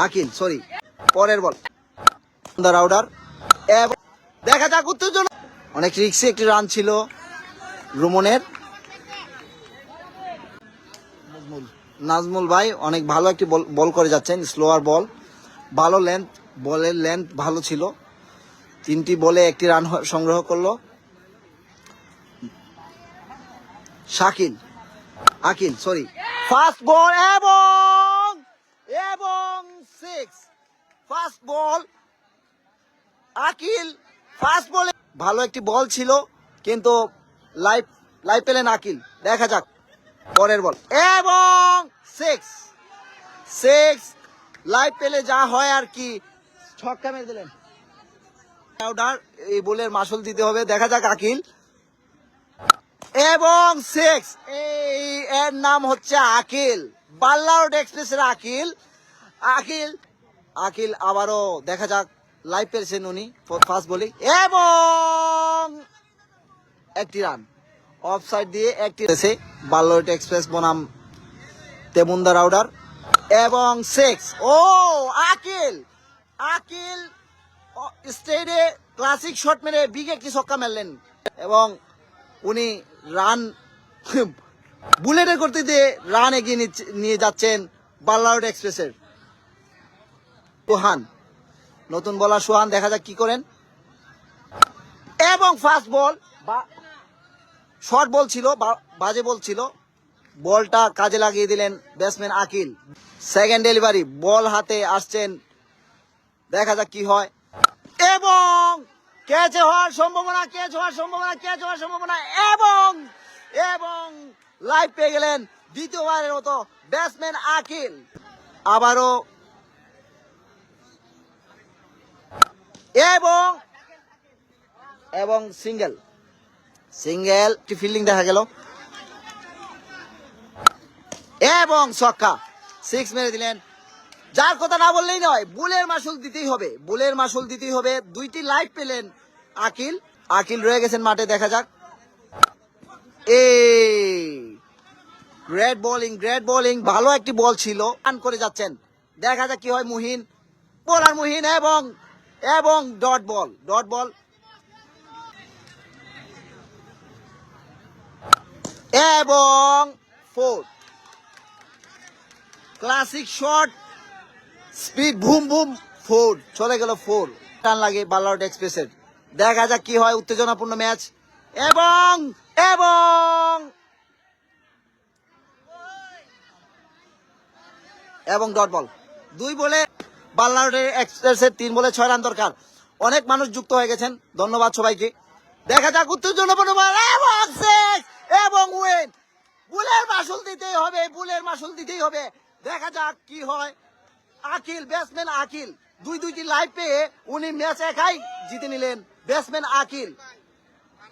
Aqil sorry পরের বল রাউডার এবং দেখা যাক উত্তেজনা অনেক রিক্সি একটি রান ছিল রুমনের নাজমুল ভাই অনেক ভালো একটি বল করে যাচ্ছেন স্লোয়ার বল ভালো লেন্থ বলের লেন্থ ভালো ছিল 3টি বলে একটি রান সংগ্রহ করলো শাকিল আকিল সরি ফাস্ট বল এবং এবং 6 ফাস্ট বল আকিল ফাস্ট বলে ভালো একটি বল ছিল কিন্তু লাইভ পেলেন আকিল দেখা যাক পরের বল এবং 6 লাইভ পেলে যা হয় আর কি ছক্কা মেরে দিলেন এই বলের মাসুল দিতে হবে দেখা যাক আকিল এবং 6 এই এর নাম হচ্ছে আকিল বাল্লারোড এক্সপ্রেসের আকিল আকিল আকিল আবারও দেখা যাক লাইভ পেয়েছেন উনি ফার্স্ট বলি এবং একটি রান অফ সাইড দিয়ে একটি বাল্লারোড এক্সপ্রেস বনাম তেমুন্দা রাউডার এবং 6 ও আকিল আকিল স্টেডে ক্লাসিক শট মেরে বিগ একটি ছক্কা মারলেন এবং উনি রান বুলেটে করতে দিয়ে রান এগিয়ে নিয়ে যাচ্ছেন বাল্লারোড এক্সপ্রেসের সোহান নতুন বলার সোহান দেখা যাক কি করেন এবং ফার্স্ট বল শর্ট বল ছিল বাজে বল ছিল বলটা কাজে লাগিয়ে দিলেন ব্যাটসম্যান আকিল সেকেন্ড ডেলিভারি বল হাতে আসছেন দেখা যাক কি হয় এবং ক্যাচ হওয়ার সম্ভাবনা এবং এবং লাইভ পেয়ে গেলেন দ্বিতীয়বারের মতো ব্যাটসম্যান আকিল আবারও এবং এবং সিঙ্গেল ফিল্ডিং দেখা গেল এবং ছক্কা 6 মেরে দিলেন যার কথা না বললেই নয় বুলের মাসুল দিতেই হবে 2টি লাইভ পেলেন আকিল রয়ে গেছেন মাঠে দেখা যাক গ্রেট বোলিং ভালো একটি বল ছিল রান করে যাচ্ছেন দেখা যাক কি হয় মুহিন এবং ডট বল এবং 4 ক্লাসিক শট স্পিড বুম 4 চলে গেল 4 রান লাগে বাল্লারোড এক্সপ্রেসের দেখা যাক কি হয় উত্তেজনাপূর্ণ ম্যাচ এবং ডট বল 2 বলে বাল্লারোড এক্সপ্রেসের 3 বলে 6 রান দরকার অনেক মানুষ যুক্ত হয়ে গেছেন ধন্যবাদ সবাইকে দেখা যাক উত্তেজনাপূর্ণ এবং উইন বুলের মাসুল দিতেই হবে দেখা যাক কি হয় আকিল ব্যাটসম্যান আকিল 2টি লাইভ পেয়ে উনি ম্যাচ একাই জিতে নিলেন ব্যাটসম্যান আকিল